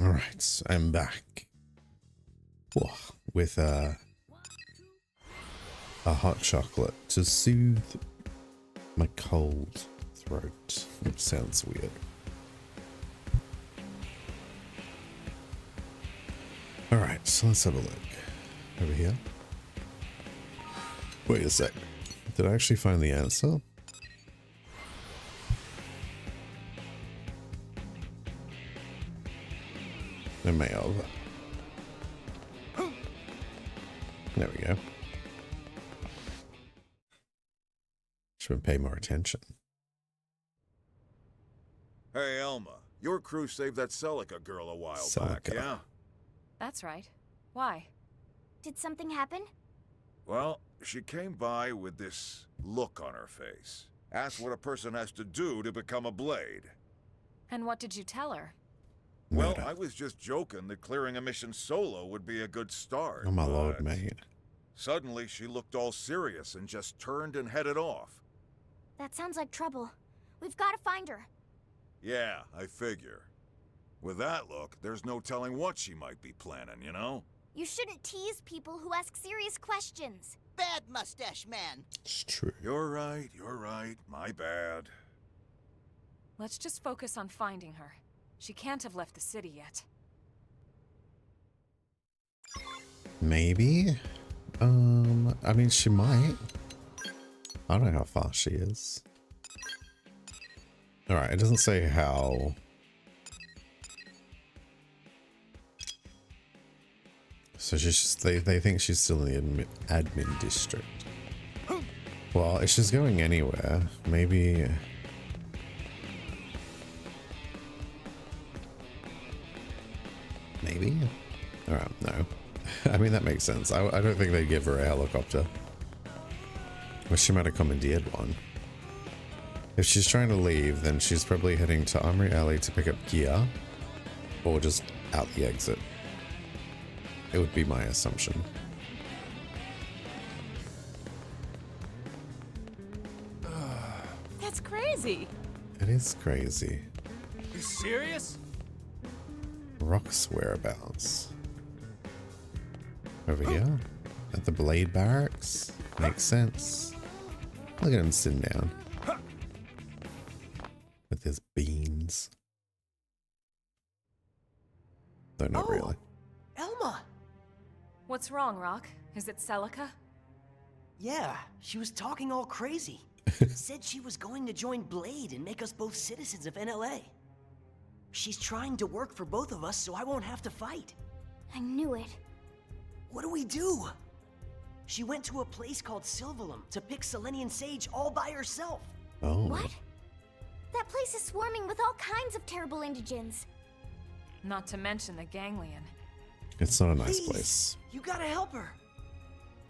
Alright, I'm back. Whoa, with a hot chocolate to soothe my cold throat. It sounds weird. Alright, so let's have a look. Over here. Wait a sec. Did I actually find the answer? I may have. There we go. Should pay more attention. Hey, Elma. Your crew saved that Celica girl a while back, yeah? That's right. Why? Did something happen? Well, she came by with this look on her face. Asked what a person has to do to become a blade. And what did you tell her? Well, I was just joking that clearing a mission solo would be a good start. Oh my lord, mate. Suddenly, she looked all serious and just turned and headed off. That sounds like trouble. We've got to find her. Yeah, I figure. With that look, there's no telling what she might be planning, you know? You shouldn't tease people who ask serious questions. Bad mustache man. It's true. You're right, my bad. Let's just focus on finding her. She can't have left the city yet. Maybe? I mean, she might. I don't know how far she is. Alright, it doesn't say how. So she's just, they think she's still in the admin district. Well, if she's going anywhere, maybe... Maybe? Alright, no. I mean, that makes sense. I don't think they'd give her a helicopter. Well, she might have commandeered one. If she's trying to leave, then she's probably heading to Armory Alley to pick up gear. Or just out the exit. It would be my assumption. That's crazy. It is crazy. You serious? Rock's whereabouts. Over here? At the Blade Barracks? Makes sense. Look at him sitting down. With his beans. Though not really. Elma! What's wrong, Rock? Is it Celica? Yeah, she was talking all crazy. Said she was going to join Blade and make us both citizens of NLA. She's trying to work for both of us so I won't have to fight. I knew it. What do we do? She went to a place called Sylvalum to pick Selenian Sage all by herself. Oh. What? That place is swarming with all kinds of terrible indigents. Not to mention the ganglion. It's not a nice Please, place. You gotta help her.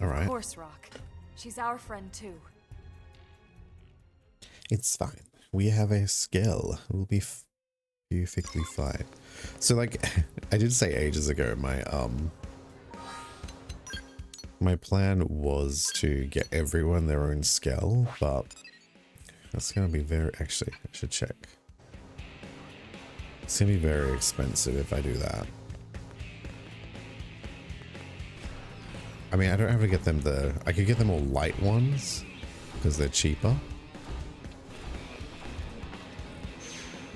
Alright. Of course, Rock. She's our friend too. It's fine. We have a skill. We'll be perfectly fine. So, like, I did say ages ago, my plan was to get everyone their own skill, but that's gonna be very, actually, I should check. It's gonna be very expensive if I do that. I mean, I don't have to get them I could get them all light ones because they're cheaper.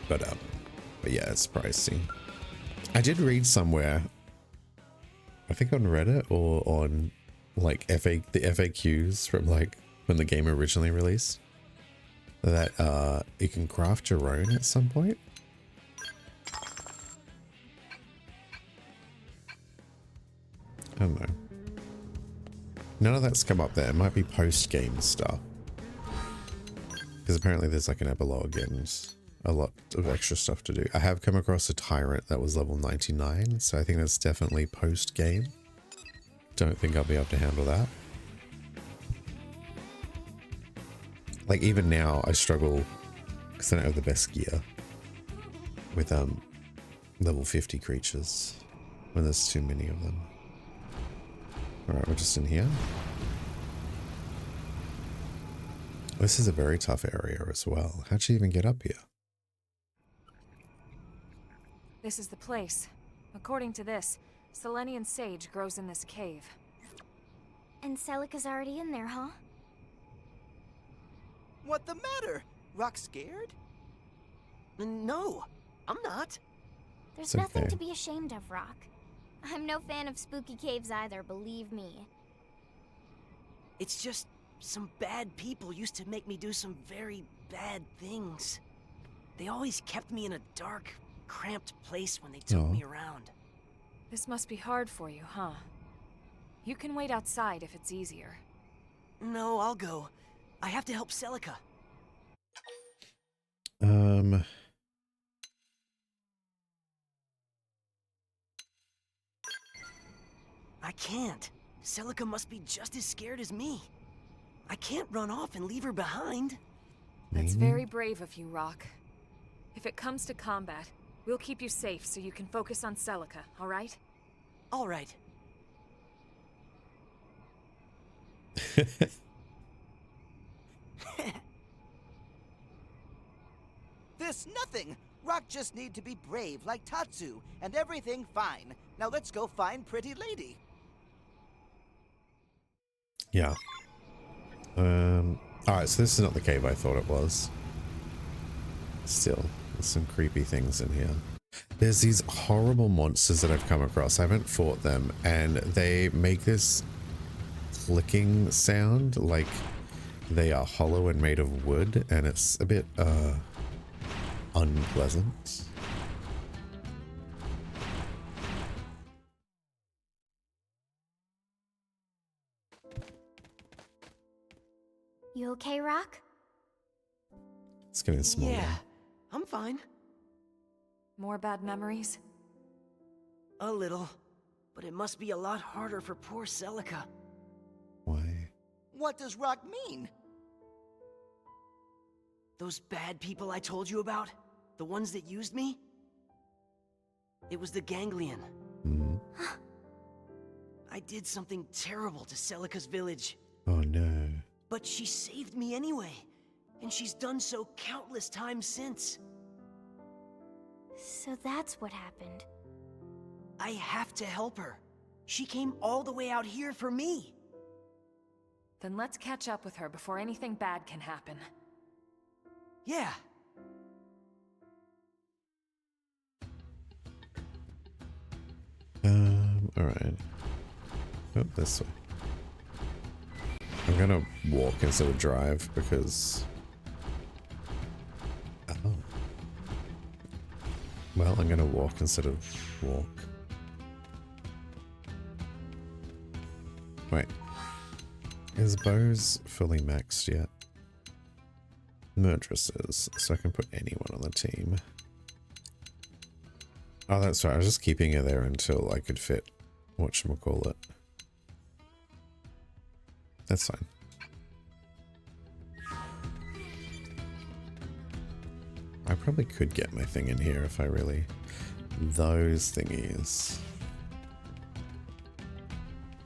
But yeah, it's pricey. I did read somewhere, I think on Reddit or on like the FAQs from like when the game originally released, that you can craft your own at some point. I don't know. None of that's come up there. It might be post-game stuff. Because apparently there's like an epilogue and a lot of extra stuff to do. I have come across a tyrant that was level 99, so I think that's definitely post-game. Don't think I'll be able to handle that. Like even now, I struggle because I don't have the best gear with level 50 creatures when there's too many of them. Alright, we're just in here. This is a very tough area as well. How'd she even get up here? This is the place. According to this, Selenian sage grows in this cave. And Celica's already in there, huh? What the matter? Rock scared? No, I'm not. There's It's nothing okay. to be ashamed of, Rock. I'm no fan of spooky caves either, believe me. It's just some bad people used to make me do some very bad things. They always kept me in a dark, cramped place when they took Aw. me around. This must be hard for you, huh? You can wait outside if it's easier. No, I'll go. I have to help Celica. I can't. Celica must be just as scared as me. I can't run off and leave her behind. That's maybe? very brave of you, Rock. If it comes to combat, we'll keep you safe so you can focus on Celica, alright? All right. This nothing. Rock just need to be brave like Tatsu, and everything fine. Now let's go find Pretty Lady. Yeah. Alright, so this is not the cave I thought it was. Still, there's some creepy things in here. There's these horrible monsters that I've come across. I haven't fought them, and they make this clicking sound like they are hollow and made of wood, and it's a bit, unpleasant. You okay, Rock? It's getting smaller. Yeah, I'm fine. More bad memories? A little. But it must be a lot harder for poor Celica. Why? What does Rock mean? Those bad people I told you about? The ones that used me? It was the Ganglion. Hmm. I did something terrible to Celica's village. Oh no. But she saved me anyway. And she's done so countless times since. So that's what happened. I have to help her. She came all the way out here for me. Then let's catch up with her before anything bad can happen. Yeah. Alright. Oh, this way. I'm gonna walk instead of drive because... Oh. Well, I'm gonna walk instead of walk. Wait. Is Bose fully maxed yet? Murderesses, so I can put anyone on the team. Oh, that's right. I was just keeping her there until I could fit whatchamacallit. That's fine. I probably could get my thing in here if I really... Those thingies.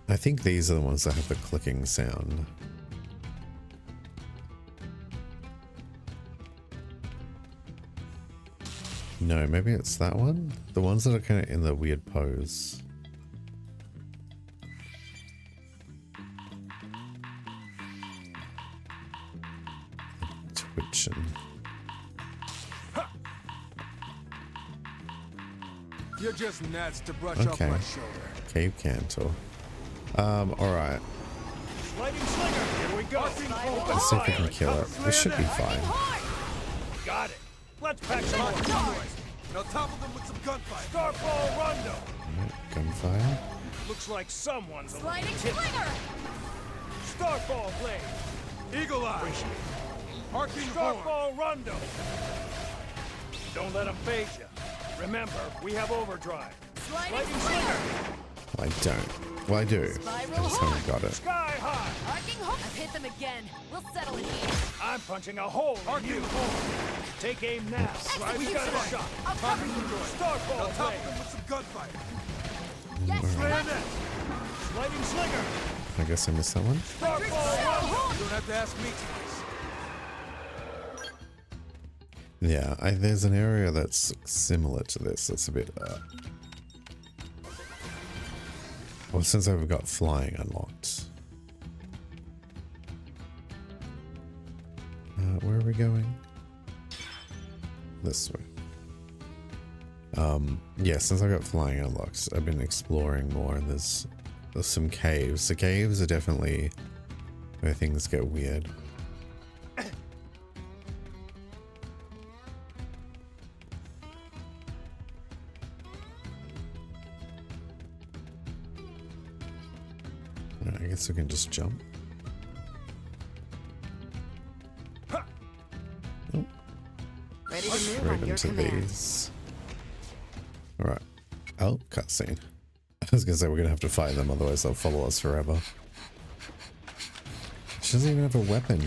I think these are the ones that have the clicking sound. No, maybe it's that one? The ones that are kind of in the weird pose. Twitching. You're just nuts to brush off Okay. my shoulder. Cave Cantor. Alright. Lightning slinger, here we go. Let's see if we can kill it. This should be fine. Got it. Let's pack some more noise. Now topple them with some gunfire. Starfall Rondo. Gunfire. Looks like someone's a Sliding little tipsy. slinger! Starfall Blade. Eagle Eye. Harking Starfall Rondo. Don't let them phase you. Remember, we have overdrive. Sliding slinger! I don't. Well, I do. I just haven't got it. Sky high. Arcing hook! I've hit them again. We'll settle it here. I'm punching a hole in you. Take aim now. We got a shot. I'll cover you. Starfall Blade. With some gunfire. Yes, Bayonet. Lightning slinger. I guess I missed that one. Starfall Rondo. You don't have to ask me twice. Yeah, there's an area that's similar to this. That's a bit Well, since I've got flying unlocked. Where are we going? This way. Yeah, since I got flying unlocked, I've been exploring more, and there's some caves. The caves are definitely where things get weird. I guess we can just jump. Oh. Ready to move Right on your into command. these. Alright. Oh, cutscene. I was gonna say we're gonna have to fight them, otherwise they'll follow us forever. She doesn't even have a weapon.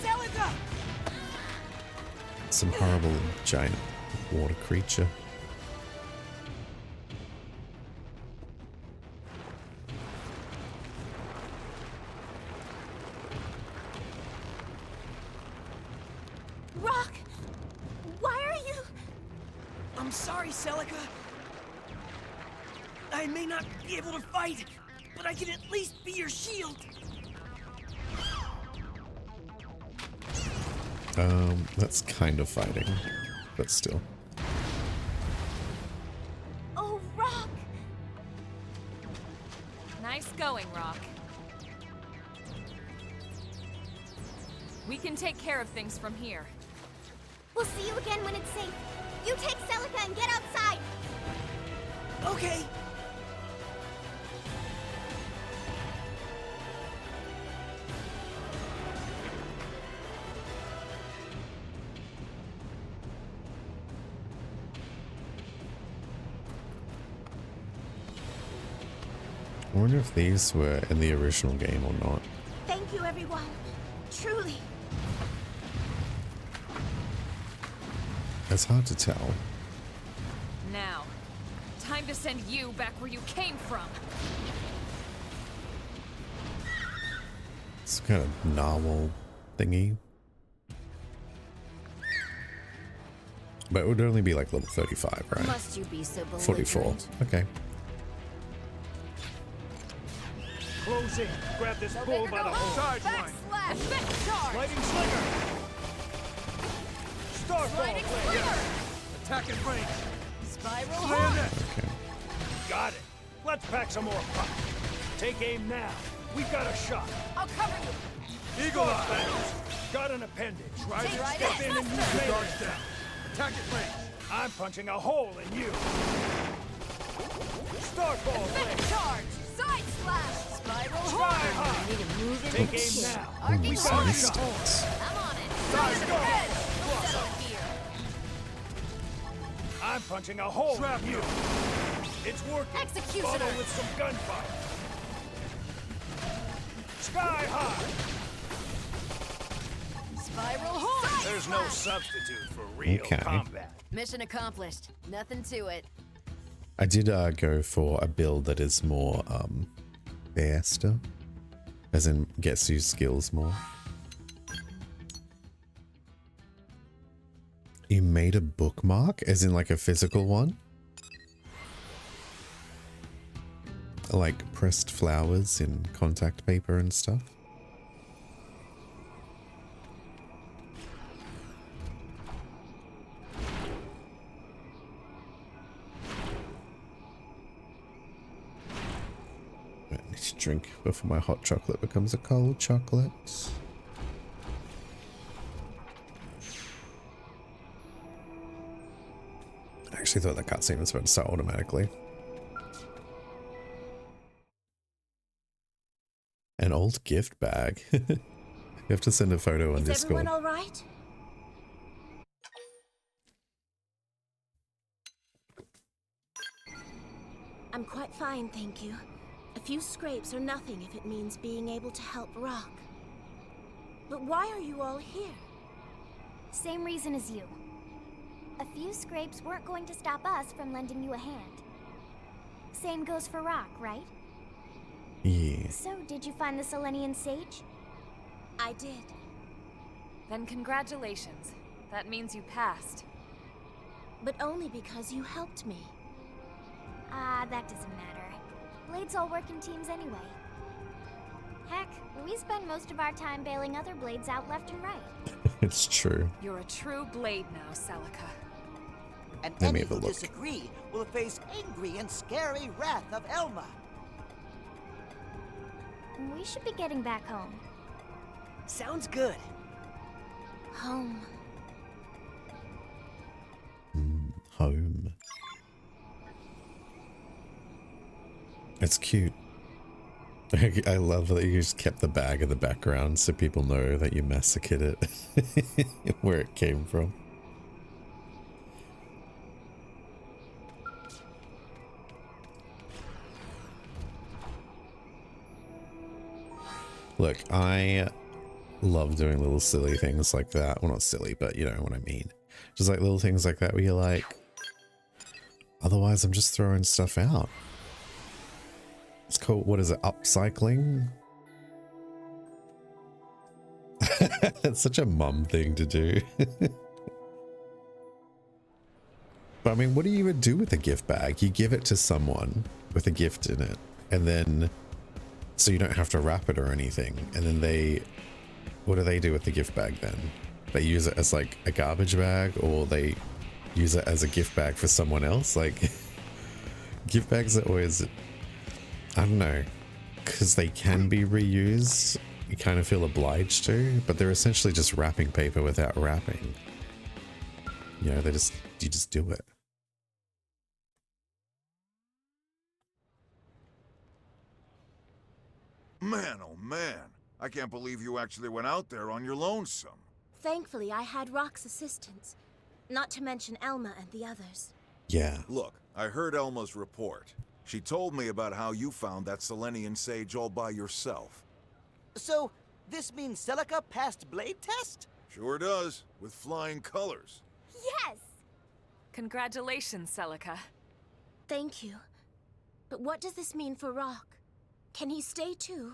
Celica! Some horrible giant water creature. Rock! Why are you... I'm sorry, Celica. I may not be able to fight, but I can at least be your shield. That's kind of fighting, but still. Oh, Rock! Nice going, Rock. We can take care of things from here. We'll see you again when it's safe. You take Celica and get outside! Okay. I wonder if these were in the original game or not. Thank you, everyone. Truly. It's hard to tell. Now, time to send you back where you came from. Some kind of narwhal thingy. But it would only be like level 35, right? Must you be so 44. Okay. Close in. Grab this bull by the whole sideline. Effect charge! Lighting slinger. Starfall Lighting blade. slinger! Attack and range. Spiral Bayonet. Okay. Got it. Let's pack some more pop. Take aim now. We've got a shot. I'll cover you! Eagle eye. Got an appendage. Try to Right step in. in and use the guards down. Attack at range. I'm punching a hole in you. Starfall Effect blade. charge! Side slash! Spiral Sky high. Need to move in Take and aim kill. now. Arcing Ooh, horn. some got instance. I'm on it! Side Right go. ahead! We'll settle it here. I'm punching a hole in you. It's working. Executioner. Follow with some gunfire. Sky high. Spiral horn! There's no substitute for real Okay. combat. Mission accomplished. Nothing to it. I did go for a build that is more faster, as in gets you skills more. You made a bookmark, as in like a physical one? Like pressed flowers in contact paper and stuff? I need to drink before my hot chocolate becomes a cold chocolate. I actually thought that cutscene was about to start automatically. An old gift bag. You have to send a photo on Is Discord. everyone all right? I'm quite fine, thank you. A few scrapes are nothing if it means being able to help Rock. But why are you all here? Same reason as you. A few scrapes weren't going to stop us from lending you a hand. Same goes for Rock, right? Yeah. So, did you find the Selenian sage? I did. Then congratulations. That means you passed. But only because you helped me. Ah, that doesn't matter. Blades all work in teams anyway. Heck, we spend most of our time bailing other blades out left and right. It's true. You're a true blade now, Celica. And Let me any have a who look. disagree will face angry and scary wrath of Elma. We should be getting back home. Sounds good. Home. Home. It's cute. I love that you just kept the bag in the background so people know that you massacred it. Where it came from. Look, I love doing little silly things like that. Well, not silly, but you know what I mean. Just like little things like that where you're like, otherwise I'm just throwing stuff out. It's called, what is it, upcycling? It's such a mum thing to do. But I mean, what do you even do with a gift bag? You give it to someone with a gift in it, and then, so you don't have to wrap it or anything. And then they, what do they do with the gift bag then? They use it as like a garbage bag, or they use it as a gift bag for someone else? Like, gift bags are always, I don't know, because they can be reused, you kind of feel obliged to, but they're essentially just wrapping paper without wrapping. You know, you just do it. Man, oh man. I can't believe you actually went out there on your lonesome. Thankfully, I had Rock's assistance. Not to mention Elma and the others. Yeah. Look, I heard Elma's report. She told me about how you found that Selenian sage all by yourself. So, this means Celica passed blade test? Sure does, with flying colors. Yes! Congratulations, Celica. Thank you. But what does this mean for Rock? Can he stay too?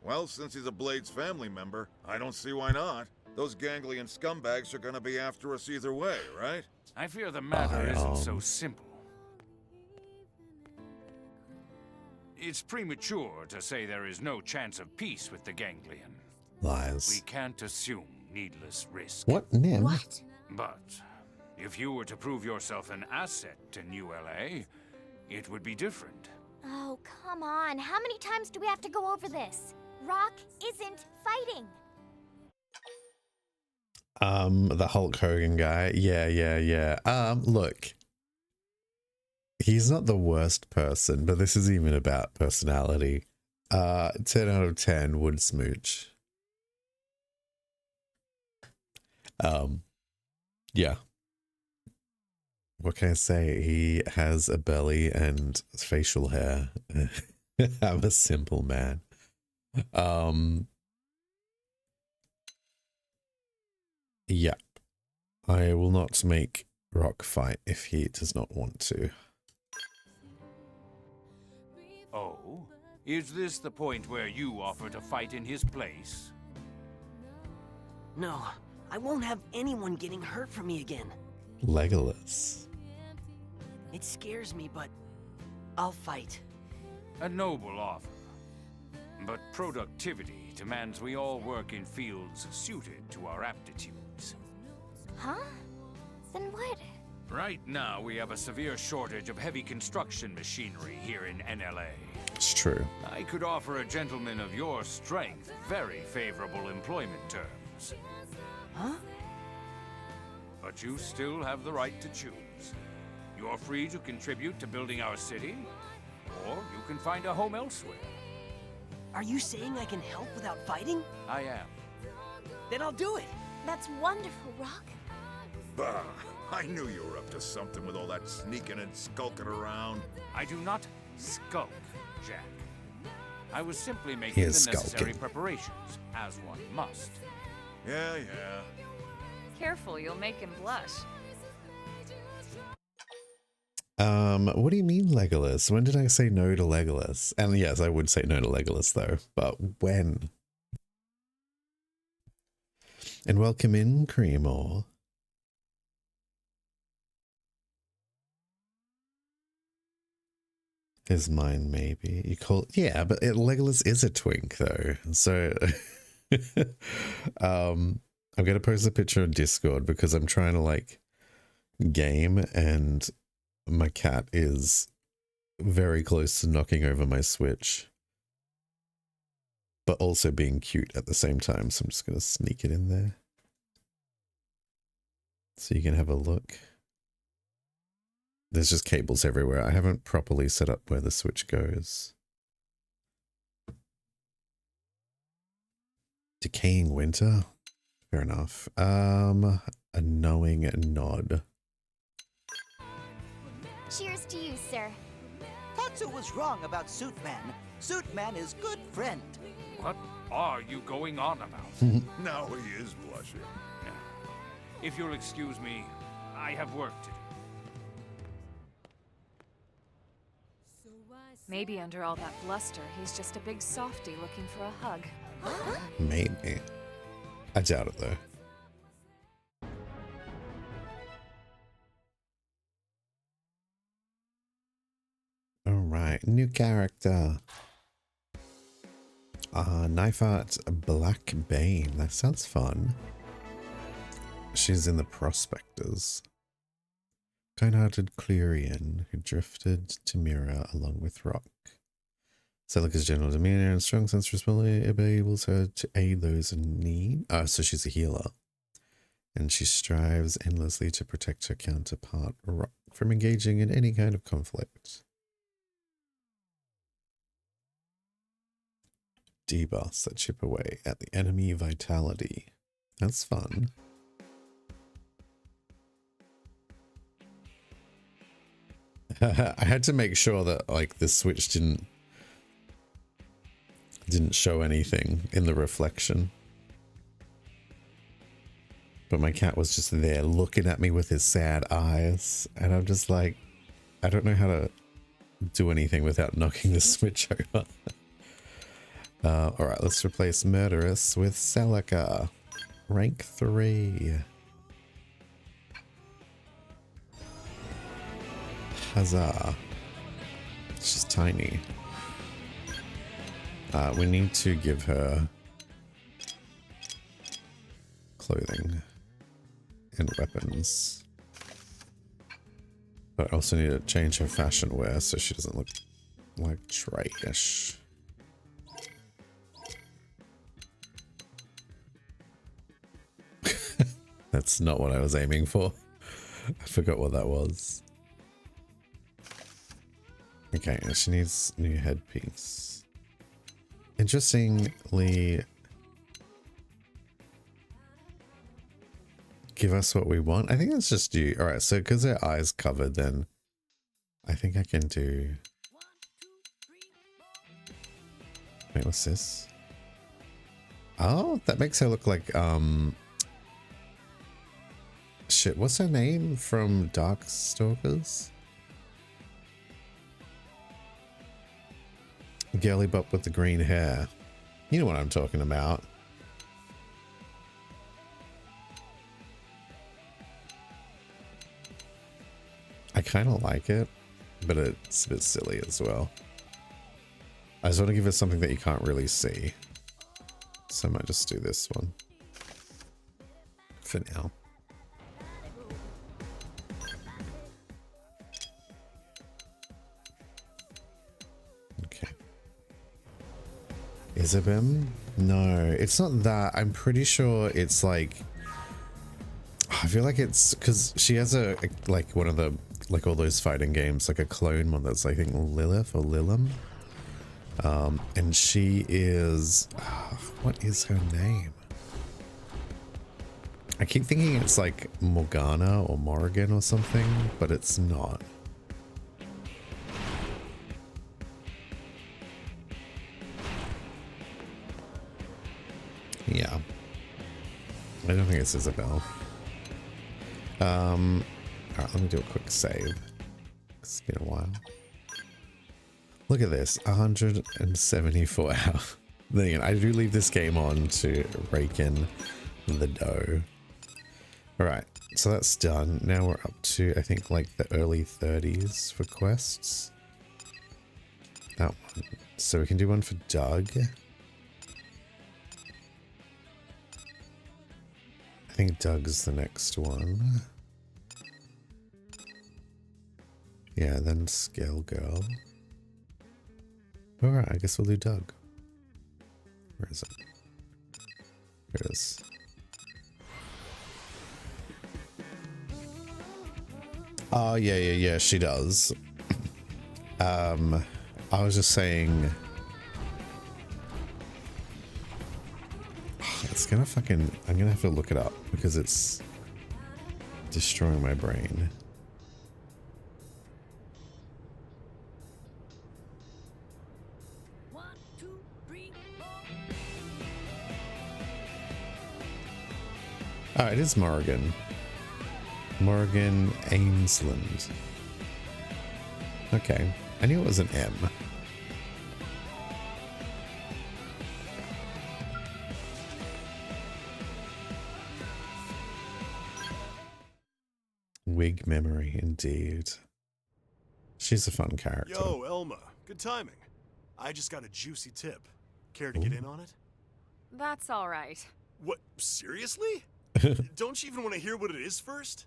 Well, since he's a Blade's family member, I don't see why not. Those ganglion scumbags are gonna be after us either way, right? I fear the matter isn't so simple. It's premature to say there is no chance of peace with the ganglion. Lies. We can't assume needless risk. What, Nim? What? But if you were to prove yourself an asset to New LA, it would be different. Oh, come on. How many times do we have to go over this? Rock isn't fighting. The Hulk Hogan guy. Yeah. Look. He's not the worst person, but this is even about personality. 10 out of 10 would smooch. Yeah. What can I say? He has a belly and facial hair. I'm a simple man. Yeah. I will not make Rock fight if he does not want to. Oh? Is this the point where you offer to fight in his place? No, I won't have anyone getting hurt from me again. Legolas. It scares me, but I'll fight. A noble offer. But productivity demands we all work in fields suited to our aptitudes. Huh? Then what? Right now, we have a severe shortage of heavy construction machinery here in NLA. It's true. I could offer a gentleman of your strength very favorable employment terms. Huh? But you still have the right to choose. You're free to contribute to building our city, or you can find a home elsewhere. Are you saying I can help without fighting? I am. Then I'll do it. That's wonderful, Rock. Bah, I knew you were up to something with all that sneaking and skulking around. I do not skulk, Jack. I was simply making the is necessary skulking. preparations, as one must. Yeah. Careful, you'll make him blush. What do you mean Legolas? When did I say no to Legolas? And yes, I would say no to Legolas though, but when? And welcome in, Creamore. Is mine maybe? You call yeah, but Legolas is a twink though. So I'm gonna post a picture on Discord because I'm trying to like game and my cat is very close to knocking over my Switch. But also being cute at the same time, so I'm just gonna sneak it in there. So you can have a look. There's just cables everywhere. I haven't properly set up where the Switch goes. Decaying winter? Fair enough. A knowing nod. Cheers to you, sir. Tatsu was wrong about Suitman. Suitman is good friend. What are you going on about? Now he is blushing. If you'll excuse me, I have work to do. Maybe under all that bluster, he's just a big softy looking for a hug. Maybe. I doubt it though. Alright, new character. Knife Art Black Bane. That sounds fun. She's in the Prospectors. Kind-hearted Clerian who drifted to Mira along with Rock. Celica's general demeanor and strong sense of responsibility enables her to aid those in need. So she's a healer. And she strives endlessly to protect her counterpart Rock from engaging in any kind of conflict. Debuffs that chip away at the enemy vitality. That's fun. I had to make sure that like the Switch didn't show anything in the reflection. But my cat was just there looking at me with his sad eyes, and I'm just like, I don't know how to do anything without knocking the Switch over. Alright, let's replace Murderous with Celica. Rank 3. Huzzah. She's tiny. We need to give her clothing and weapons. But I also need to change her fashion wear so she doesn't look like trash. That's not what I was aiming for. I forgot what that was. Okay, she needs new headpiece. Interestingly, give us what we want. I think that's just you. All right, so because her eyes covered, then I think I can do. Wait, what's this? Oh, that makes her look like shit. What's her name from Darkstalkers? Girly bop with the green hair. You know what I'm talking about. I kind of like it, but it's a bit silly as well. I just want to give it something that you can't really see. So I might just do this one. For now. Okay. Isabem? No, it's not that. I'm pretty sure it's like... I feel like it's because she has a like one of the like all those fighting games, like a clone one that's I think Lilith or Lilim. And she is what is her name? I keep thinking it's like Morgana or Morrigan or something, but it's not. Yeah. I don't think it's Isabel. Alright, let me do a quick save. It's been a while. Look at this, 174 hours. Then again, I do leave this game on to rake in the dough. Alright, so that's done. Now we're up to, I think, like the early 30s for quests. That one. So we can do one for Doug. I think Doug's the next one. Yeah, then Scale Girl. Alright, I guess we'll do Doug. Where is it? Here it is. Oh, yeah, she does. I was just saying... It's gonna fucking... I'm gonna have to look it up because it's destroying my brain. Oh, it is Morrigan. Morrigan Ainsland. Okay. I knew it was an M. Wig memory, indeed. She's a fun character. Yo, Elma. Good timing. I just got a juicy tip. Care to get in on it? That's all right. What? Seriously? Don't you even want to hear what it is first?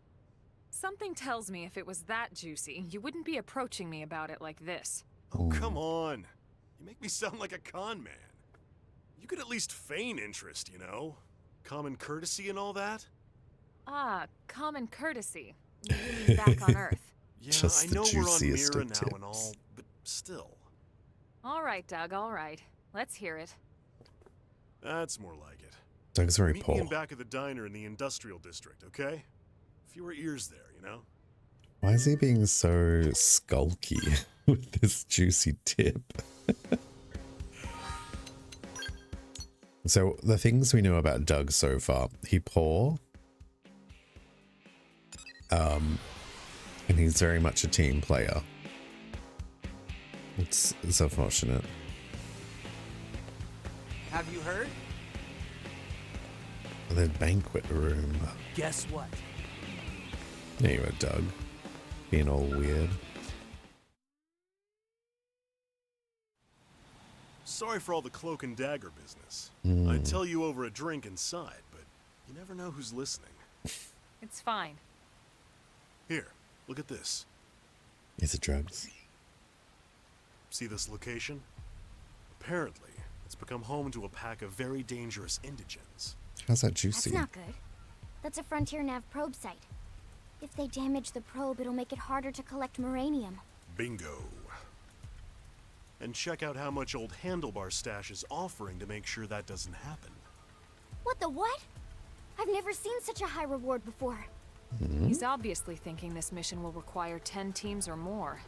Something tells me if it was that juicy, you wouldn't be approaching me about it like this. Oh, come on. You make me sound like a con man. You could at least feign interest, you know? Common courtesy and all that? Ah, common courtesy. You mean back on Earth. Yeah, Just I the know we're on juiciest Mira of now and tips. all, but still. All right, Doug, all right. Let's hear it. That's more like it. Doug's very Meet me poor. in back of the diner in the industrial district, okay? Fewer ears there, you know? Why is he being so skulky with this juicy tip? So the things we know about Doug so far, he poor. And he's very much a team player. It's unfortunate. Have you heard? The banquet room. Guess what? There you are, Doug. Being all weird. Sorry for all the cloak and dagger business. Mm. I'd tell you over a drink inside, but you never know who's listening. It's fine. Here, look at this. Is it drugs? See this location? Apparently, it's become home to a pack of very dangerous indigents. How's that juicy? That's not good. That's a Frontier Nav probe site. If they damage the probe, it'll make it harder to collect Moranium. Bingo. And check out how much old Handlebar Stash is offering to make sure that doesn't happen. What the what? I've never seen such a high reward before. He's obviously thinking this mission will require 10 teams or more.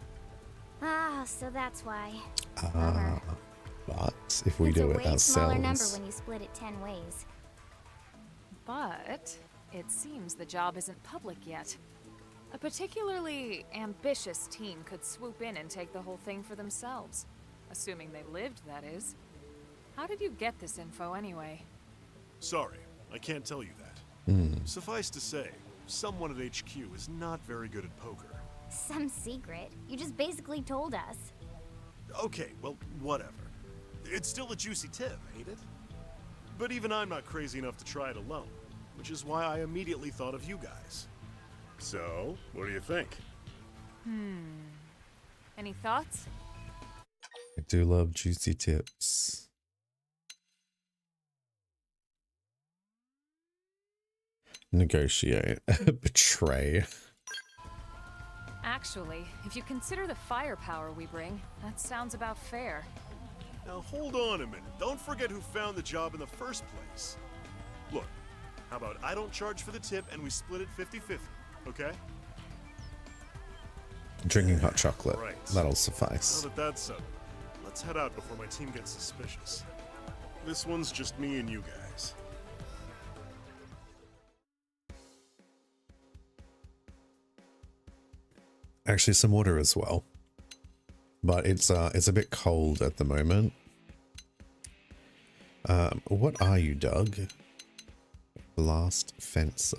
Ah, so that's why. But if we It's do a it way smaller number ourselves, when you split it 10 ways. But it seems the job isn't public yet. A particularly ambitious team could swoop in and take the whole thing for themselves. Assuming they lived, that is. How did you get this info anyway? Sorry, I can't tell you that. Suffice to say, someone at HQ is not very good at poker. Some secret. You just basically told us. Okay, well, whatever. It's still a juicy tip, ain't it? But even I'm not crazy enough to try it alone, which is why I immediately thought of you guys. So, what do you think? Any thoughts? I do love juicy tips. Negotiate. Betray. Actually, if you consider the firepower we bring, that sounds about fair. Now hold on a minute. Don't forget who found the job in the first place. Look, how about I don't charge for the tip and we split it 50-50, okay? Drinking hot chocolate. Right. That'll suffice. Now that that's settled, let's head out before my team gets suspicious. This one's just me and you guys. Actually, some water as well. But it's a bit cold at the moment. What are you, Doug? Blast fencer.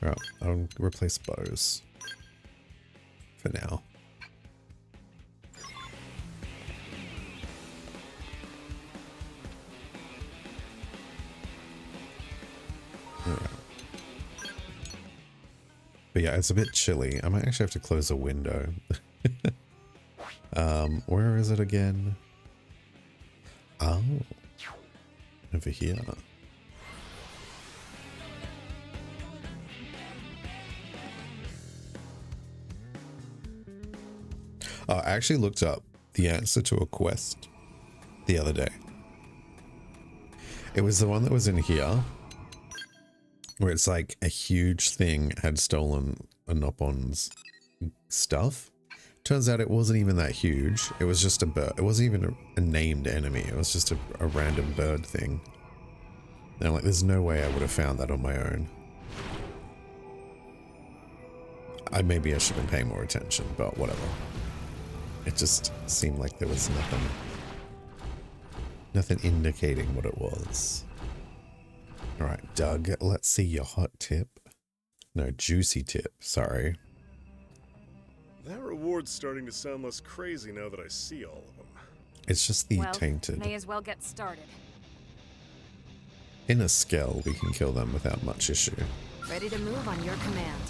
Right, I'll replace bows for now. Alright. But yeah, it's a bit chilly. I might actually have to close a window. Where is it again? Oh, over here. Oh, I actually looked up the answer to a quest the other day. It was the one that was in here, where it's like a huge thing had stolen Anopon's stuff. Turns out it wasn't even that huge. It was just a bird. It wasn't even a named enemy. It was just a random bird thing. And I'm like, there's no way I would have found that on my own. Maybe I should have been paying more attention, but whatever. It just seemed like there was nothing indicating what it was. Alright, Doug, let's see your hot tip. No, juicy tip, sorry. That reward's starting to sound less crazy now that I see all of them. It's just the Well, tainted. may as well get started. In a scale, we can kill them without much issue. Ready to move on your command.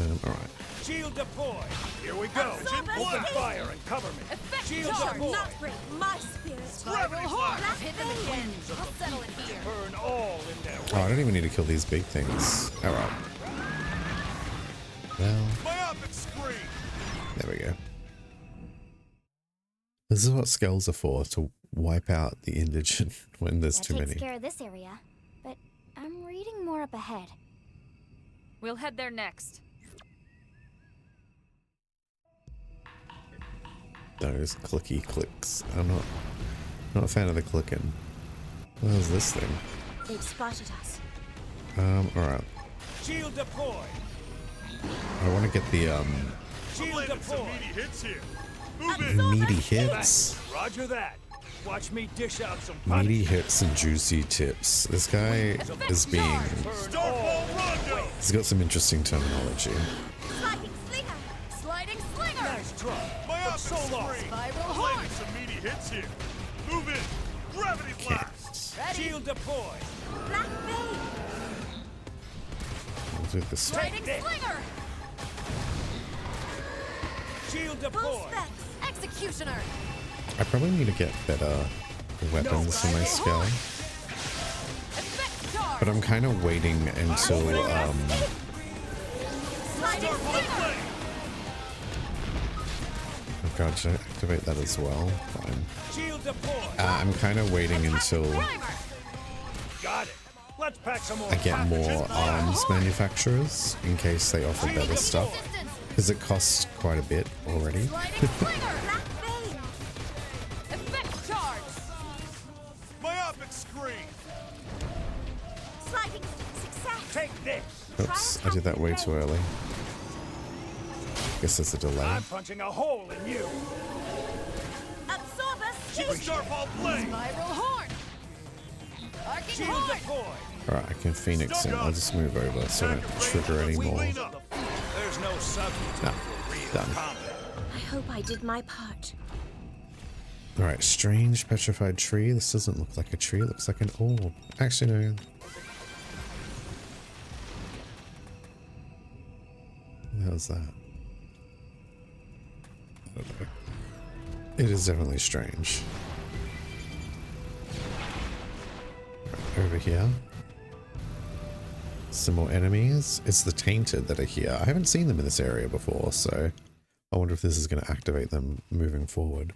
Alright. Shield deployed. Here we go. Open fire and cover me. Shield deployed. Not break my spirit. Gravity blast. Hit the wings. I'll settle it here. Burn all in their Oh, I don't even need to kill these big things. Alright. Well, Myopic screen! there we go. This is what skulls are for, to wipe out the indigent when there's That too takes many. care of this area, but I'm reading more up ahead. We'll head there next. Those clicky clicks. I'm not a fan of the clicking. What is this thing? They've spotted us. Alright. Shield deployed. I want to get the Shield Some deployed. meaty hits here. Move in! meaty hits. Roger that. Watch me dish out some Meaty punishment. hits and juicy tips. This guy is being... Burn all Rondo. He's got some interesting terminology. Sliding slinger! Sliding slinger! Nice try. Myopic But so long. screen! Spiral Landing horn! some meaty hits here. Move in! Gravity blast! Shield deployed. Black Bay! We'll do this. Sliding this. slinger! Shield Full deployed. specs! Executioner! I probably need to get better weapons for my skill. Effect charge! But I'm kind of waiting until, Sliding Starfall slinger! flame! I've got to activate that as well. Fine. Shield deployed. I'm kind of waiting until Primer! Got it. Let's pack some more. I get more arms manufacturers in case they offer better stuff. Because it costs quite a bit already. Sliding slinger! Black Bay! Effect charge! Myopic screen! Sliding success! Take this. Oops, I did that way too early. Guess there's a delay. I'm punching a hole in you. Absorber Starfall flame! Spiral horn! Arcing Shield horn! deployed. Alright, I can Phoenix him. I'll just move over so I don't trigger anymore. There's no substitute No, for real done. combat. I hope I did my part. Alright, strange petrified tree. This doesn't look like a tree, it looks like an orb. Actually, no. How's that? I don't know. It is definitely strange. Right, over here. Some more enemies. It's the tainted that are here. I haven't seen them in this area before, so I wonder if this is going to activate them moving forward.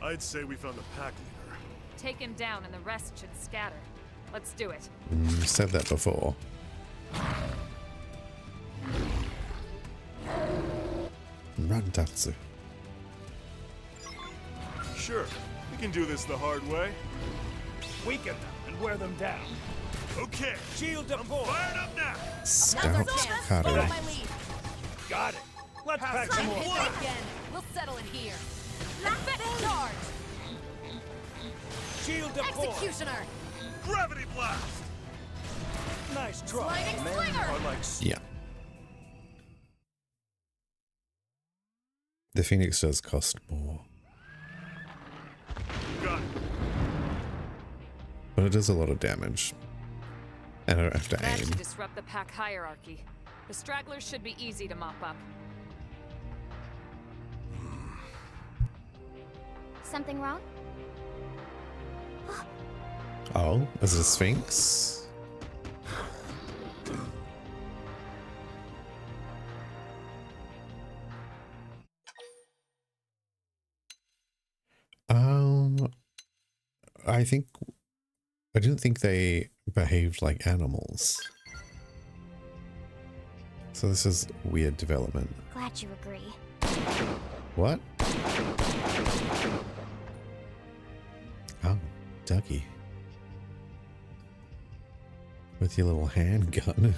I'd say we found the pack leader. Take him down and the rest should scatter. Let's do it. You said that before. Run, Tatsu. Sure, we can do this the hard way. Weaken them and wear them down. Okay, Shield deployed. fired up now! Scout cutter. Got it. Let's pack some more. Again. We'll settle it here. Effect charge. Shield deployed. Executioner. Gravity blast! Nice try. Sliding Men slinger. are like Yeah. The Phoenix does cost more, Got it. but it does a lot of damage. And I don't have to Managed aim. to disrupt the pack hierarchy. The stragglers should be easy to mop up. Something wrong? Oh, is it a Sphinx? I didn't think they behaved like animals. So this is weird development. Glad you agree. What? Oh, Dougie. With your little handgun.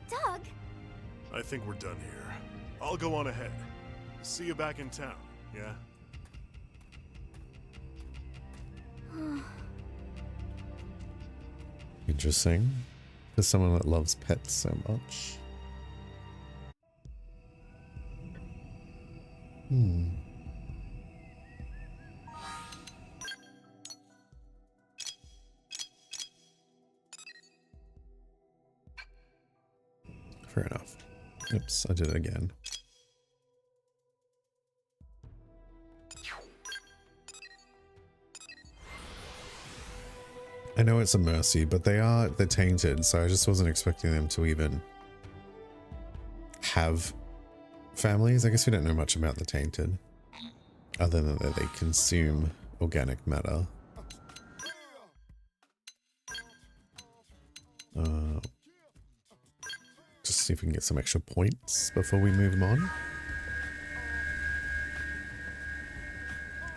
Doug? I think we're done here. I'll go on ahead. See you back in town, yeah? Interesting. For someone that loves pets so much. Fair enough. Oops, I did it again. I know it's a mercy, but they're tainted, so I just wasn't expecting them to even have families. I guess we don't know much about the tainted, other than that they consume organic matter. Just see if we can get some extra points before we move them on.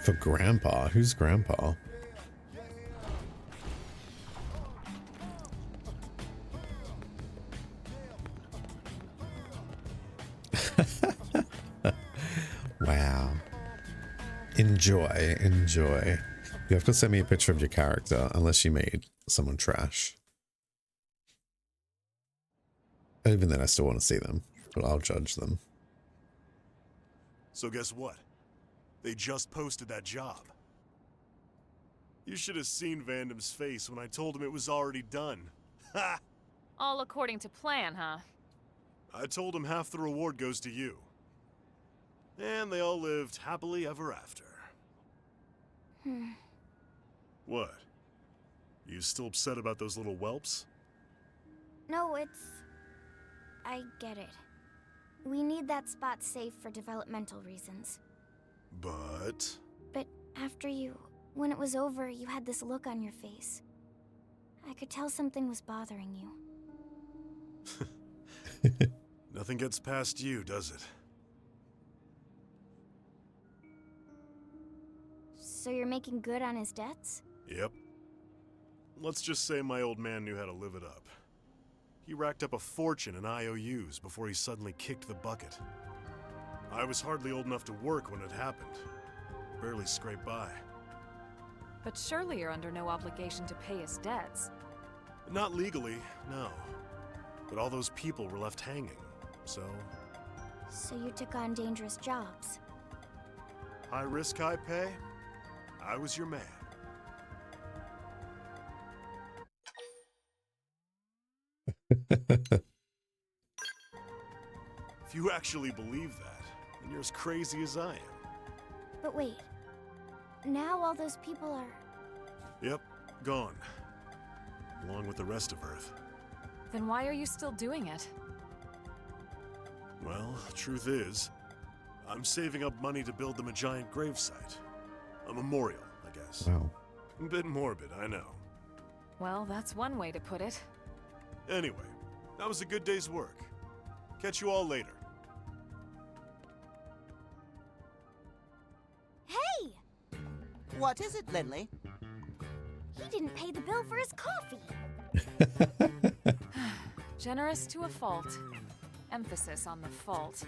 For Grandpa? Who's Grandpa? Wow. Enjoy, enjoy. You have to send me a picture of your character, unless you made someone trash. Even then, I still want to see them, but I'll judge them. So guess what? They just posted that job. You should have seen Vandam's face when I told him it was already done. Ha! All according to plan, huh? I told him half the reward goes to you. And they all lived happily ever after. What? You still upset about those little whelps? No, I get it. We need that spot safe for developmental reasons. But... But after when it was over, you had this look on your face. I could tell something was bothering you. Nothing gets past you, does it? So you're making good on his debts? Yep. Let's just say my old man knew how to live it up. He racked up a fortune in IOUs before he suddenly kicked the bucket. I was hardly old enough to work when it happened. Barely scraped by. But surely you're under no obligation to pay his debts. Not legally, no. But all those people were left hanging, so... So you took on dangerous jobs. High risk, high pay? I was your man. If you actually believe that, then you're as crazy as I am. But wait. Now all those people are... Yep, gone. Along with the rest of Earth. Then why are you still doing it? Well, the truth is, I'm saving up money to build them a giant gravesite. A memorial, I guess. Wow. A bit morbid, I know. Well, that's one way to put it. Anyway, That was a good day's work. Catch you all later. Hey! What is it, Lindley? He didn't pay the bill for his coffee. Generous to a fault. Emphasis on the fault.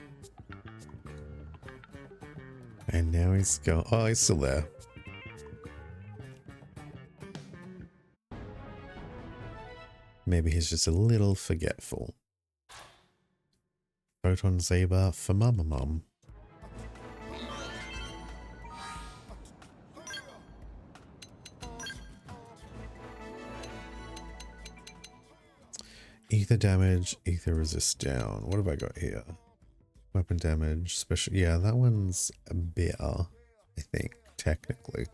And now he's gone. Oh, he's still there. Maybe he's just a little forgetful. Photon Saber for Mama Mom. Ether damage, ether resist down. What have I got here? Weapon damage, special. Yeah, that one's better, I think, technically.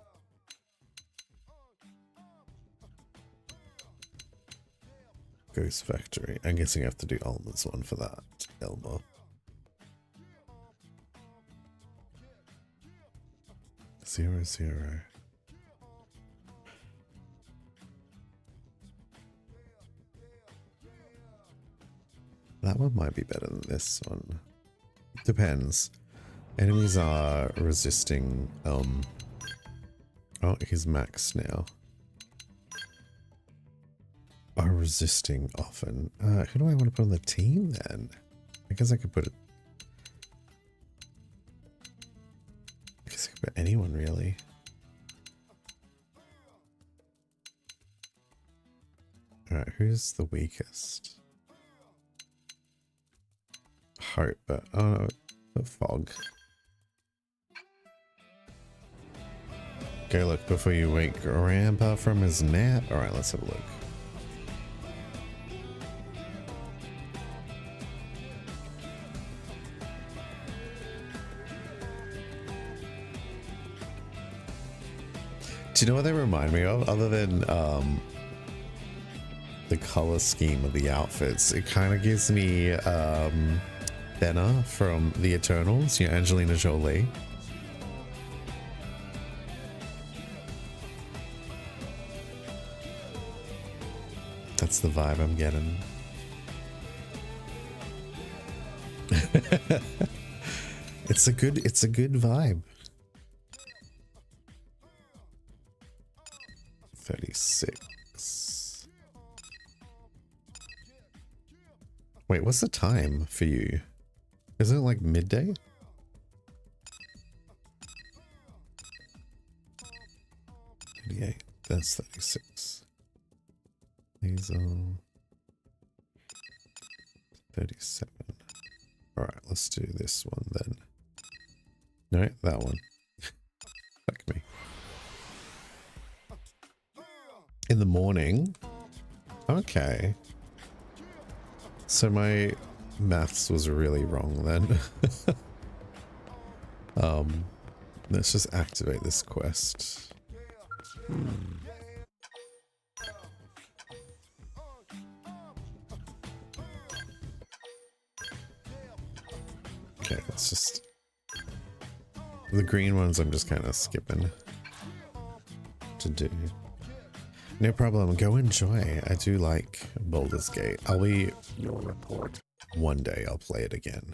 Ghost Factory. I'm guessing I have to do Alma's one for that. Elma. 0-0. That one might be better than this one. Depends. Enemies are resisting, oh, he's max now. Are resisting often. Who do I want to put on the team then? I guess I could put it. I guess I could put anyone really. Alright, who's the weakest? Hope, but oh no, the fog. Go look before you wake Grandpa from his nap. Alright, let's have a look. Do you know what they remind me of? Other than the color scheme of the outfits, it kind of gives me Benna from The Eternals, you know, Angelina Jolie. That's the vibe I'm getting. It's a good vibe. 36. Wait, what's the time for you? Isn't it like midday? That's 36. These are 37. Alright, let's do this one then. No, that one. Fuck me. In the morning? Okay. So my maths was really wrong then. Let's just activate this quest. Okay, let's just... The green ones I'm just kind of skipping to do. No problem, go enjoy. I do like Baldur's Gate. I'll be... Your report. One day I'll play it again.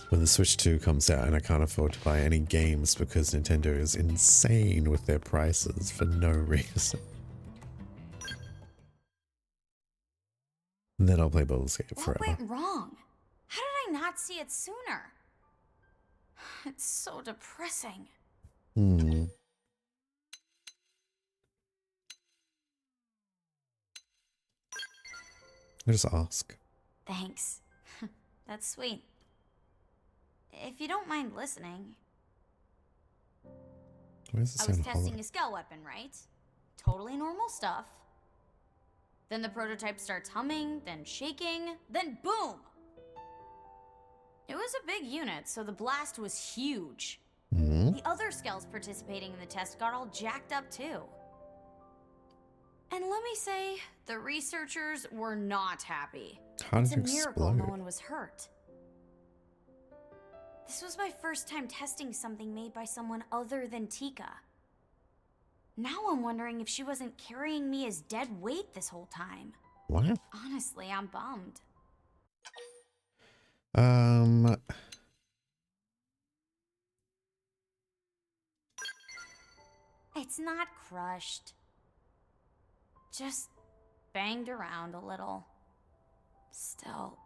When the Switch 2 comes out and I can't afford to buy any games because Nintendo is insane with their prices for no reason. Then I'll play Baldur's Gate forever. What went wrong? How did I not see it sooner? It's so depressing. I just ask. Thanks. That's sweet. If you don't mind listening. Why does it I was sound hollow? testing a scale weapon, right? Totally normal stuff. Then the prototype starts humming, then shaking, then boom! It was a big unit, so the blast was huge. The other skells participating in the test got all jacked up too. And let me say, the researchers were not happy. How It's did a it miracle explode? no one was hurt. This was my first time testing something made by someone other than Tika. Now I'm wondering if she wasn't carrying me as dead weight this whole time. What? Honestly, I'm bummed. It's not crushed. Just banged around a little. Still,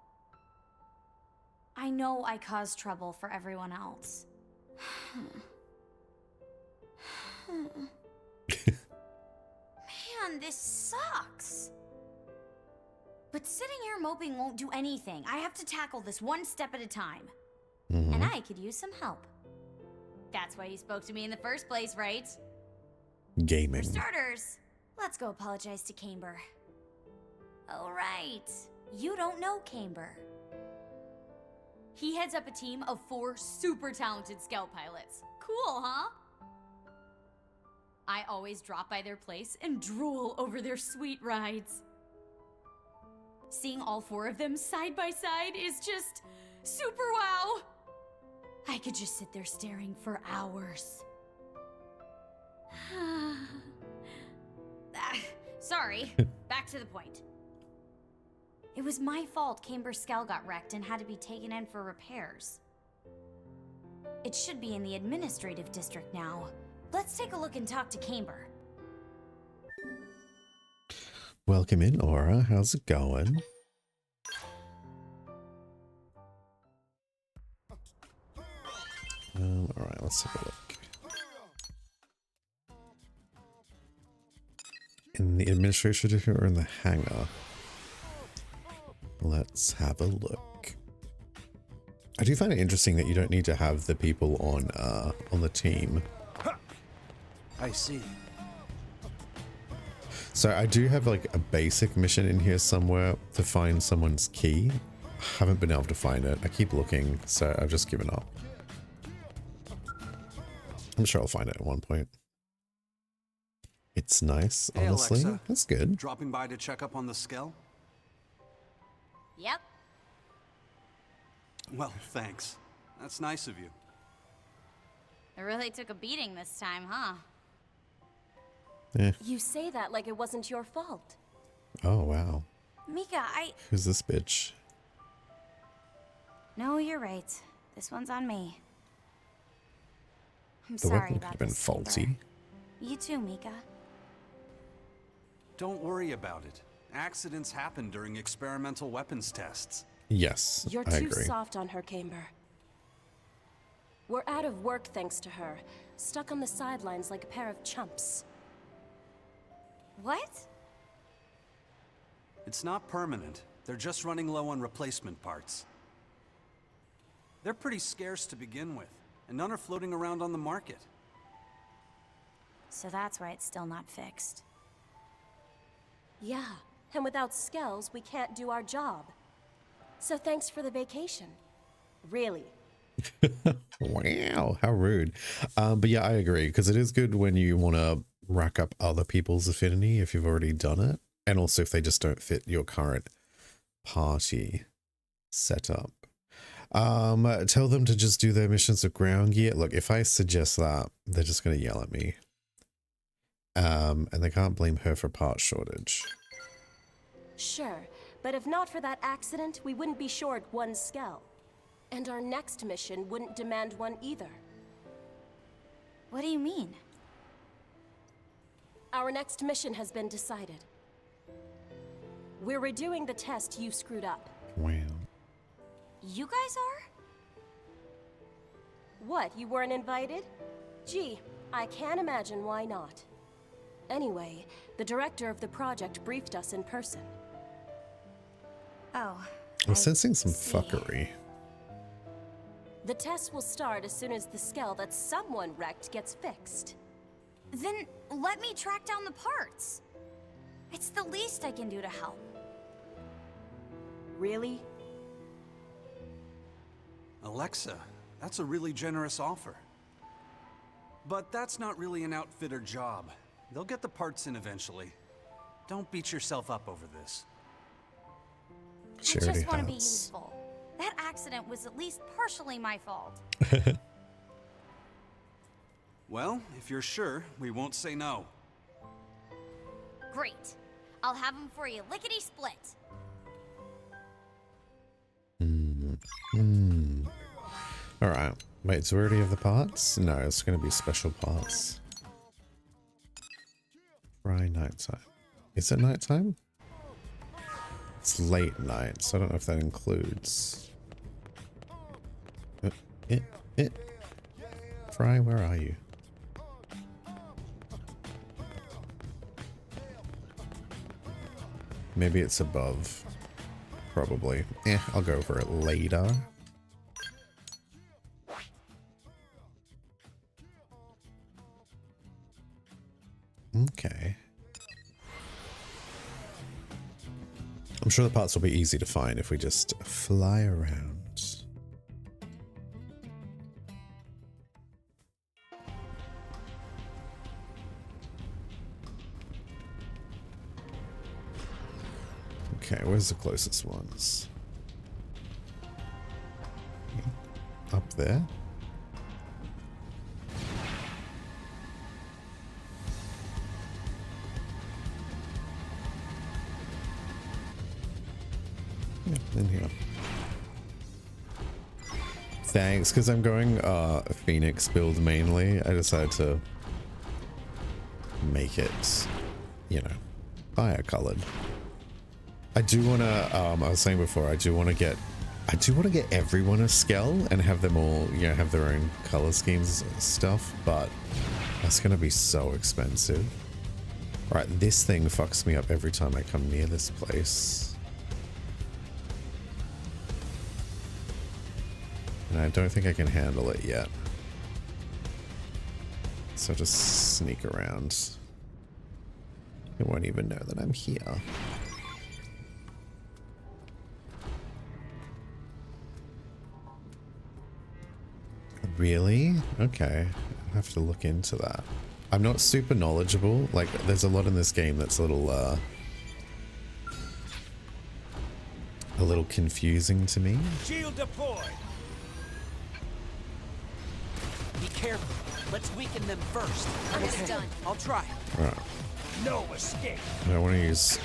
I know I caused trouble for everyone else. Man, this sucks. But sitting here moping won't do anything. I have to tackle this one step at a time. And I could use some help. That's why you spoke to me in the first place, right? Gaming. For starters, let's go apologize to Camber. Oh, right. You don't know Camber. He heads up a team of 4 super talented scout pilots. Cool, huh? I always drop by their place and drool over their sweet rides. Seeing all 4 of them side by side is just super wow. I could just sit there staring for hours. Sorry, back to the point. It was my fault Camber's Scout got wrecked and had to be taken in for repairs. It should be in the administrative district now. Let's take a look and talk to Camber. Welcome in, Aura. How's it going? Alright, let's take a look. In the administration district or in the hangar? Let's have a look. I do find it interesting that you don't need to have the people on the team. I see. So I do have like a basic mission in here somewhere to find someone's key. I haven't been able to find it. I keep looking, so I've just given up. I'm sure I'll find it at one point. It's nice, Hey, honestly. Alexa. That's good. Dropping by to check up on the Skell? Yep. Well, thanks. That's nice of you. It really took a beating this time, huh? Eh. You say that like it wasn't your fault. Oh, wow. Mika, Who's this bitch? No, you're right. This one's on me. I'm The sorry weapon could about have been this, faulty. Camber. You too, Mika. Don't worry about it. Accidents happen during experimental weapons tests. Yes, You're I too agree. soft on her, Camber. We're out of work thanks to her. Stuck on the sidelines like a pair of chumps. What? It's not permanent. They're just running low on replacement parts. They're pretty scarce to begin with, and none are floating around on the market. So that's why it's still not fixed. Yeah, and without Skells, we can't do our job. So thanks for the vacation. Really. Wow, how rude. But yeah, I agree, because it is good when you want to rack up other people's affinity if you've already done it, and also if they just don't fit your current party setup. Tell them to just do their missions of ground gear. Look, if I suggest that, they're just going to yell at me. And they can't blame her for part shortage. Sure, but if not for that accident, we wouldn't be short one Skell. And our next mission wouldn't demand one either. What do you mean? Our next mission has been decided. We're redoing the test you screwed up. Wow. You guys are? What, you weren't invited? Gee, I can't imagine why not. Anyway, the director of the project briefed us in person. Oh. I'm sensing some see. fuckery. The test will start as soon as the Skell that someone wrecked gets fixed. Then let me track down the parts. It's the least I can do to help. Really? Alexa, that's a really generous offer. But that's not really an outfitter job. They'll get the parts in eventually. Don't beat yourself up over this. Charity I just want to be house. useful. That accident accident was at least partially my fault. Well, if you're sure, we won't say no. Great. I'll have them for you lickety-split. Alright. Wait, so we already have the parts? No, it's going to be special parts. Fry nighttime. Is it nighttime? It's late night, so I don't know if that includes... Fry, where are you? Maybe it's above. Probably. I'll go over it later. Okay. I'm sure the parts will be easy to find if we just fly around. Okay, where's the closest ones? Up there? Yeah, in here. Thanks, because I'm going Phoenix build mainly. I decided to make it, you know, fire colored. I do want to, I was saying before, I do want to get everyone a Skell and have them all, you know, have their own color schemes and stuff, but that's going to be so expensive. All right, this thing fucks me up every time I come near this place. And I don't think I can handle it yet. So just sneak around. It won't even know that I'm here. Really? Okay. I'll have to look into that. I'm not super knowledgeable. Like, there's a lot in this game that's a little confusing to me. Shield deployed. Be careful. Let's weaken them first. Okay. Done. I'll try. Right. No escape. I want to use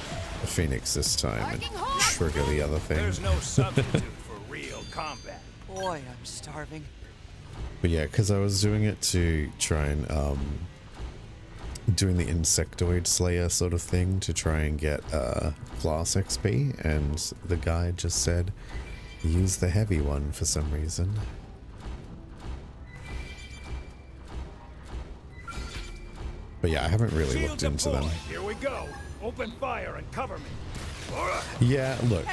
the Phoenix this time and trigger the other thing. There's no substitute for real combat. Boy, I'm starving. But yeah, because I was doing it to try and doing the insectoid slayer sort of thing to try and get class XP, and the guide just said use the heavy one for some reason. But yeah, I haven't really looked into them. Here we go. Open fire and cover me. Yeah, look,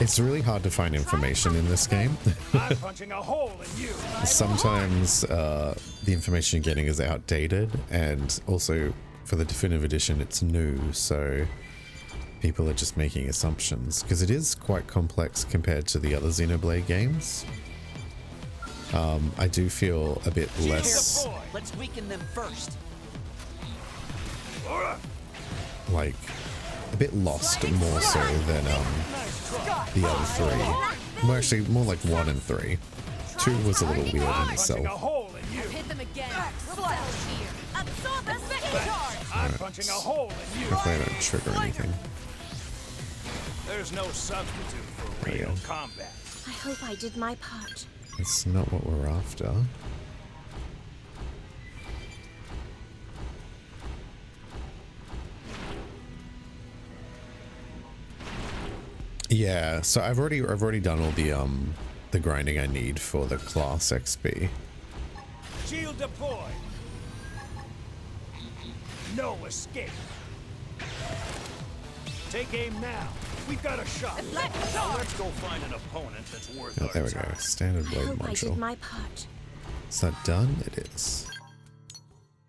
it's really hard to find information in this game. I'm punching a hole in you. Sometimes the information you're getting is outdated, and also for the definitive edition it's new, so people are just making assumptions because it is quite complex compared to the other Xenoblade games. I do feel a bit less Let's weaken them first. like a bit lost more so than the other three. Well, actually more like 1 and 3. 2 was a little weird in itself. Hit them again. I'm punching a hole in you. Hopefully I don't trigger anything. There's no substitute for There you real go. combat. I hope I did my part. It's not what we're after. Yeah, so I've already done all the grinding I need for the class XP. Shield deployed. No escape. Take aim now. We've got a shot. Let's go find an opponent that's worth Oh, our there we go. time. Standard I blade hope I did module. my part. Is that done? It is.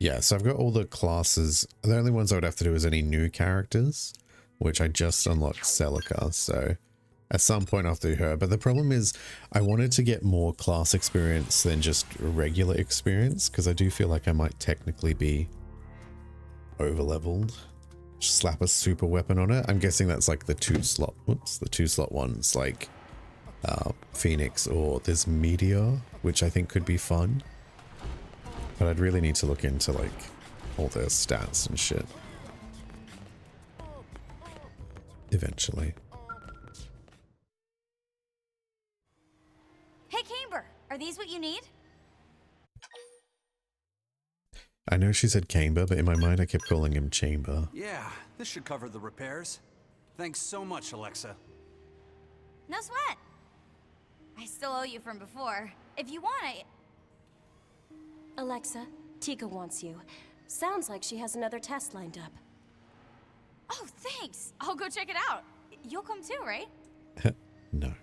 Yeah, so I've got all the classes. The only ones I would have to do is any new characters, which I just unlocked Celica, so at some point I'll do her. But the problem is I wanted to get more class experience than just regular experience, because I do feel like I might technically be over-leveled. Just slap a super weapon on it. I'm guessing that's like the 2 slot, whoops, the 2 slot one's like Phoenix, or there's Meteor, which I think could be fun. But I'd really need to look into like all their stats and shit. Eventually. Hey, Camber, are these what you need? I know she said Camber, but in my mind I kept calling him Chamber. Yeah, this should cover the repairs. Thanks so much, Alexa. No sweat. I still owe you from before. If you want, Alexa, Tika wants you. Sounds like she has another test lined up. Oh, thanks. I'll go check it out. You'll come too, right? No.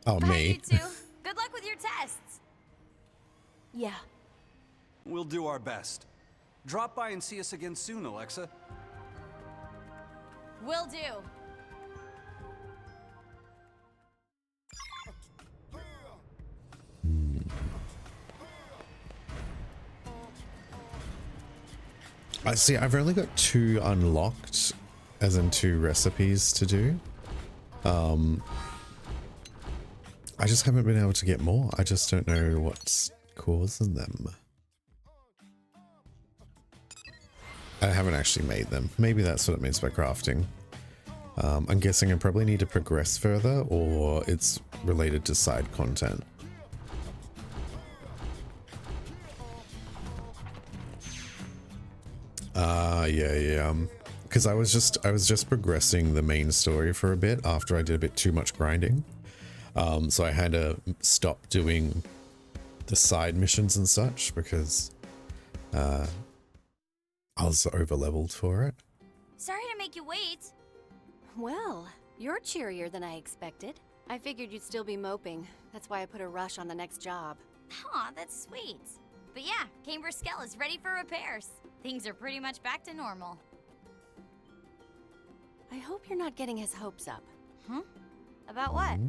Oh, Bye, me? you two. Good luck with your tests. Yeah. We'll do our best. Drop by and see us again soon, Alexa. Will do. I see, I've only got 2 unlocked, as in 2 recipes to do. I just haven't been able to get more. I just don't know what's causing them. I haven't actually made them. Maybe that's what it means by crafting. I'm guessing I probably need to progress further, or it's related to side content. Yeah. Because I was just progressing the main story for a bit after I did a bit too much grinding. So I had to stop doing the side missions and such because I was over leveled for it. Sorry to make you wait. Well, you're cheerier than I expected. I figured you'd still be moping. That's why I put a rush on the next job. Aw, that's sweet. But yeah, Camber's Skell is ready for repairs. Things are pretty much back to normal. I hope you're not getting his hopes up. Huh? About what?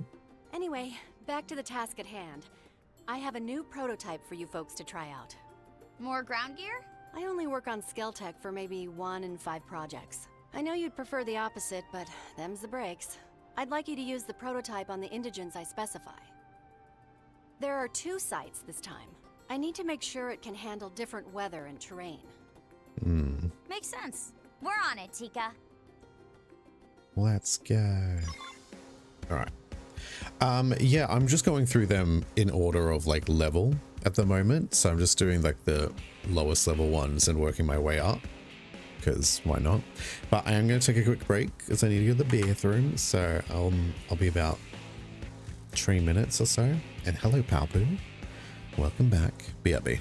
Anyway, back to the task at hand. I have a new prototype for you folks to try out. More ground gear? I only work on Skell Tech for maybe 1 in 5 projects. I know you'd prefer the opposite, but them's the breaks. I'd like you to use the prototype on the indigens I specify. There are 2 sites this time. I need to make sure it can handle different weather and terrain. Makes sense. We're on it, Tika. Let's go. All right. Yeah, I'm just going through them in order of like level at the moment. So I'm just doing like the lowest level ones and working my way up because why not? But I am going to take a quick break because I need to go to the bathroom. So I'll be about 3 minutes or so. And hello, Palpoo. Welcome back. BRB.